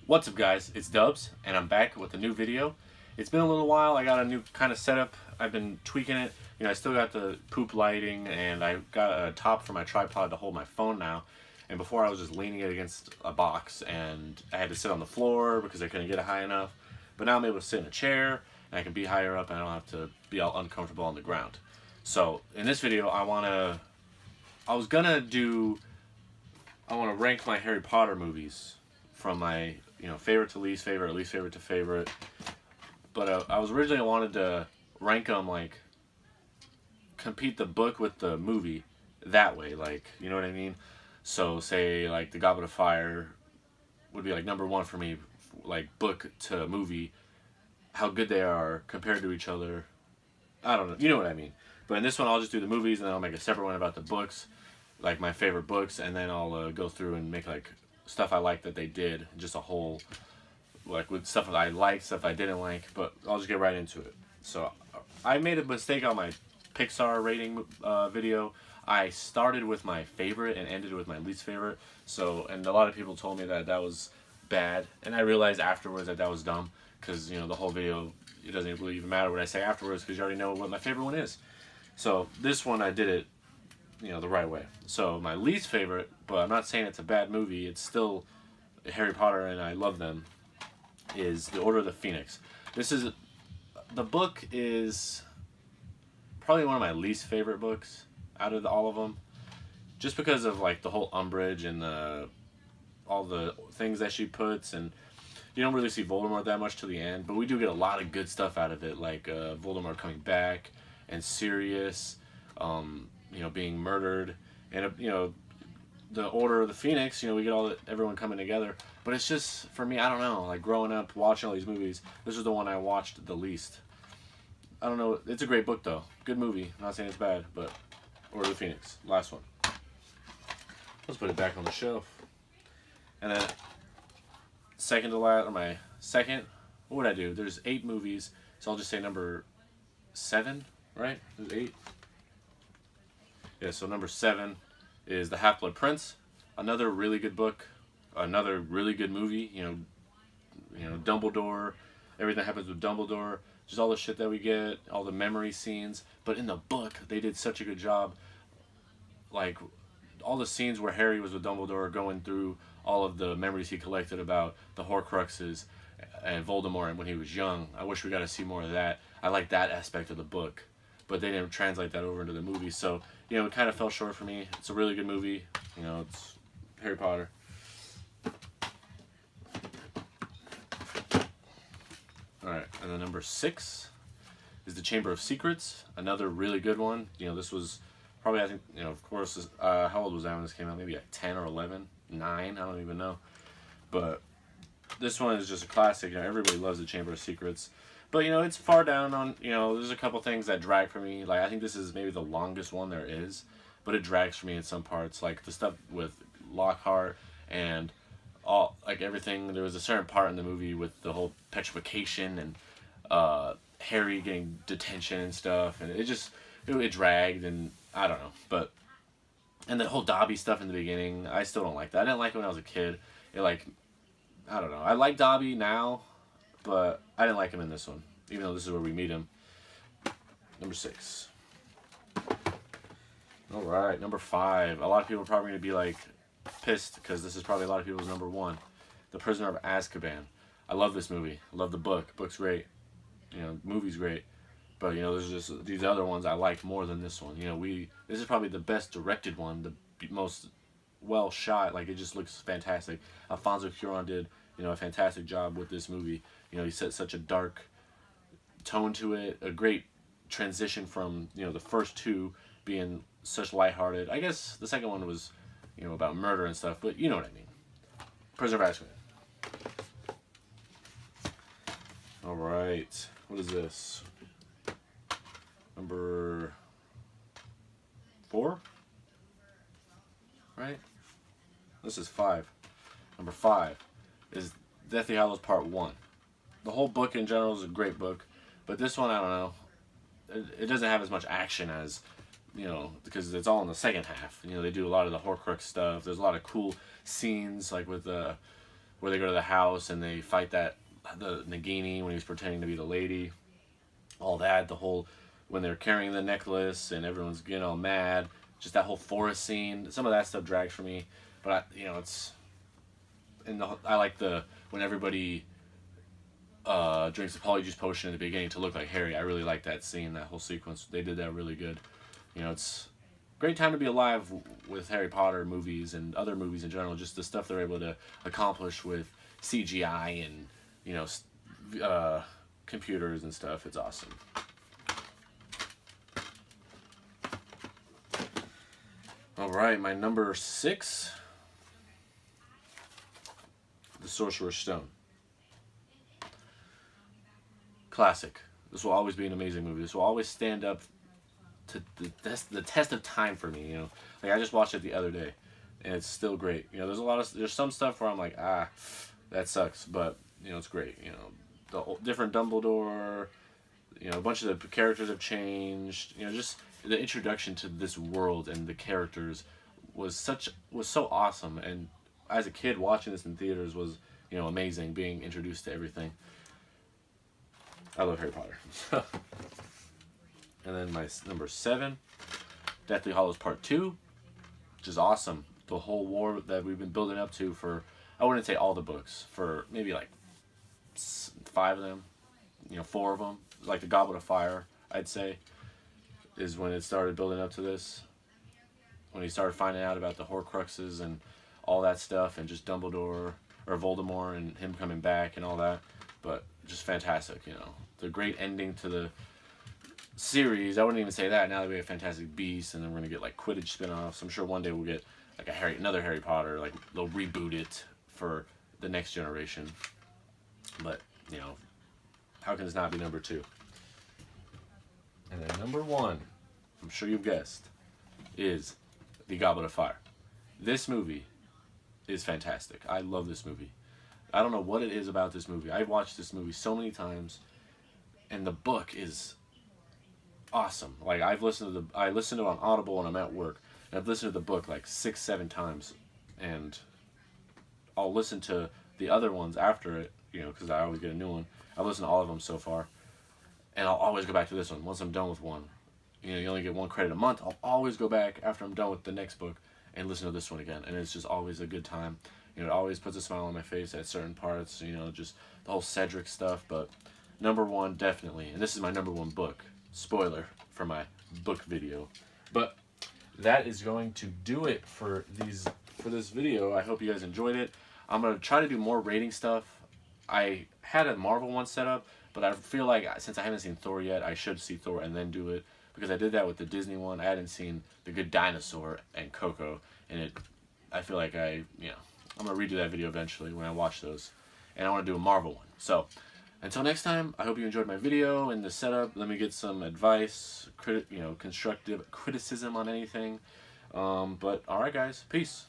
What's up, guys? It's Dubzz, and I'm back with a new video. It's been a little while. I got a new kind of setup. I've been tweaking it. I still got the poop lighting, and I got a top for my tripod to hold my phone now. And before I was just leaning it against a box, and I had to sit on the floor because I couldn't get it high enough. But now I'm able to sit in a chair, and I can be higher up, and I don't have to be all uncomfortable on the ground. So in this video, I want to rank my Harry Potter movies from my favorite to least favorite, or least favorite to favorite. But I wanted to rank them, like compete the book with the movie that way, like, you know what I mean? So say like the Goblet of Fire would be like number one for me, like book to movie, how good they are compared to each other. I don't know, you know what I mean. But in this one, I'll just do the movies, and then I'll make a separate one about the books, like my favorite books, and then I'll go through and make like stuff I like that they did, just a whole, like with stuff that I liked, stuff I didn't like. But I'll just get right into it. So I made a mistake on my Pixar rating video. I started with my favorite and ended with my least favorite. So, and a lot of people told me that that was bad, and I realized afterwards that that was dumb, because the whole video, it doesn't really even matter what I say afterwards, because you already know what my favorite one is. So this one I did it the right way. So my least favorite, but I'm not saying it's a bad movie, it's still Harry Potter and I love them, is The Order of the Phoenix. The book is probably one of my least favorite books out of all of them, just because of like the whole Umbridge and all the things that she puts, and you don't really see Voldemort that much to the end, but we do get a lot of good stuff out of it, like Voldemort coming back, and Sirius being murdered, and the Order of the Phoenix, we get everyone coming together. But it's just, for me, I don't know, like growing up watching all these movies, this was the one I watched the least. I don't know, it's a great book though, good movie, I'm not saying it's bad, but Order of the Phoenix, last one. Let's put it back on the shelf. And then second to last, or my second, what would I do? There's 8 movies, so I'll just say number 7, right? There's 8. Yeah, so number 7 is The Half-Blood Prince. Another really good book, another really good movie. Dumbledore, everything that happens with Dumbledore, just all the shit that we get, all the memory scenes. But in the book, they did such a good job. Like, all the scenes where Harry was with Dumbledore, going through all of the memories he collected about the Horcruxes and Voldemort when he was young. I wish we got to see more of that. I like that aspect of the book, but they didn't translate that over into the movie. So, it kind of fell short for me. It's a really good movie. It's Harry Potter. Alright, and then number 6 is The Chamber of Secrets. Another really good one. This was probably, I think, of course, how old was I when this came out? Maybe like 10 or 11? 9? I don't even know. But this one is just a classic. Everybody loves The Chamber of Secrets. But, it's far down on, there's a couple things that drag for me. Like, I think this is maybe the longest one there is, but it drags for me in some parts. Like, the stuff with Lockhart and all, like, everything. There was a certain part in the movie with the whole petrification and Harry getting detention and stuff, and it dragged, and I don't know. And the whole Dobby stuff in the beginning, I still don't like that. I didn't like it when I was a kid. I don't know. I like Dobby now, but I didn't like him in this one, even though this is where we meet him. Number 6. Alright, number 5. A lot of people are probably going to be like pissed, because this is probably a lot of people's number 1. The Prisoner of Azkaban. I love this movie. I love the book. Book's great. Movie's great. But, there's just these other ones I like more than this one. This is probably the best directed one, the most well shot. Like, it just looks fantastic. Alfonso Cuarón did, a fantastic job with this movie. He set such a dark tone to it, a great transition from, the first 2 being such lighthearted. I guess the second one was, about murder and stuff, but you know what I mean. Prisoner of Azkaban. Alright, what is this? Number 4? Right? This is 5. Number 5 is Deathly Hallows Part 1. The whole book in general is a great book, but this one, I don't know. It doesn't have as much action as because it's all in the second half. They do a lot of the Horcrux stuff. There's a lot of cool scenes, like with where they go to the house and they fight the Nagini when he was pretending to be the lady. All that, the whole when they're carrying the necklace and everyone's getting all mad. Just that whole forest scene. Some of that stuff drags for me, but it's I like when everybody drinks the polyjuice potion in the beginning to look like Harry. I really like that scene, that whole sequence. They did that really good. It's a great time to be alive with Harry Potter movies and other movies in general. Just the stuff they're able to accomplish with CGI and computers and stuff. It's awesome. All right, my number 6, The Sorcerer's Stone. Classic. This will always be an amazing movie. This will always stand up to the test of time for me. Like I just watched it the other day, and it's still great. There's some stuff where I'm like, that sucks, but it's great. The different Dumbledore. A bunch of the characters have changed. Just the introduction to this world and the characters was so awesome. And as a kid watching this in theaters was amazing. Being introduced to everything. I love Harry Potter. And then my number 7, Deathly Hallows Part 2, which is awesome. The whole war that we've been building up to for, I wouldn't say all the books, for maybe like 5 of them, 4 of them. Like the Goblet of Fire, I'd say, is when it started building up to this. When he started finding out about the Horcruxes and all that stuff, and just Dumbledore, or Voldemort, and him coming back and all that. But just fantastic, The great ending to the series. I wouldn't even say that. Now that we have Fantastic Beasts, and then we're going to get like Quidditch spin-offs. I'm sure one day we'll get like another Harry Potter, like they'll reboot it for the next generation. But, how can this not be number 2? And then number 1, I'm sure you've guessed, is The Goblet of Fire. This movie is fantastic. I love this movie. I don't know what it is about this movie. I've watched this movie so many times, and the book is awesome. Like I listened to it on Audible when I'm at work, and I've listened to the book like 6-7 times, and I'll listen to the other ones after it, because I always get a new one. I've listened to all of them so far, and I'll always go back to this one once I'm done with one. You only get 1 credit a month. I'll always go back after I'm done with the next book and listen to this one again, and it's just always a good time. It always puts a smile on my face at certain parts, just the whole Cedric stuff. But number 1, definitely, and this is my number 1 book. Spoiler for my book video. But that is going to do it for this video. I hope you guys enjoyed it. I'm going to try to do more rating stuff. I had a Marvel one set up, but I feel like since I haven't seen Thor yet, I should see Thor and then do it, because I did that with the Disney one. I hadn't seen The Good Dinosaur and Coco, and I feel like I'm going to redo that video eventually when I watch those, and I want to do a Marvel one. So until next time, I hope you enjoyed my video and the setup. Let me get some advice, constructive criticism on anything. But alright guys, peace.